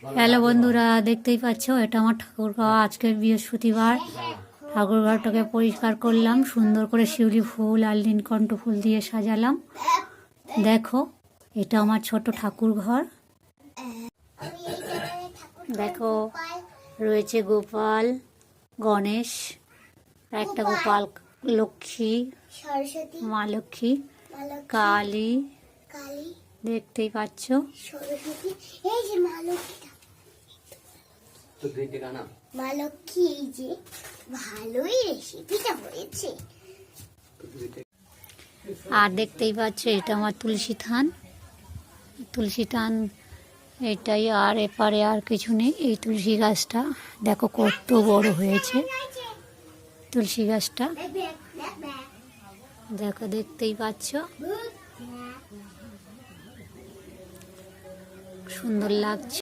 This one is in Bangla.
হ্যালো বন্ধুরা, দেখতেই পাচ্ছ এটা আমার ঠাকুরঘর। আজকের বৃহস্পতিবার ঠাকুরঘরটাকে পরিষ্কার করলাম, সুন্দর করে শিউলি ফুল আর নীলকণ্ঠ ফুল দিয়ে সাজালাম। দেখো, এটা আমার ছোট ঠাকুরঘর। দেখো, রয়েছে গোপাল, গণেশ, একটা গোপাল, লক্ষ্মী, মা লক্ষ্মী, কালী, দেখতেই পাচ্ছ। মা লক্ষ্মী, এই যে ভালোই রেসিপিটা হয়েছে। আর দেখতেই পাচ্ছ এটা আমার তুলসী থান। তুলসী থান এটাই, আর এপারে আর কিছু নেই। এই তুলসী গাছটা দেখো কত বড় হয়েছে। তুলসী গাছটা দেখো, দেখতেই পাচ্ছ, সুন্দর লাগছে।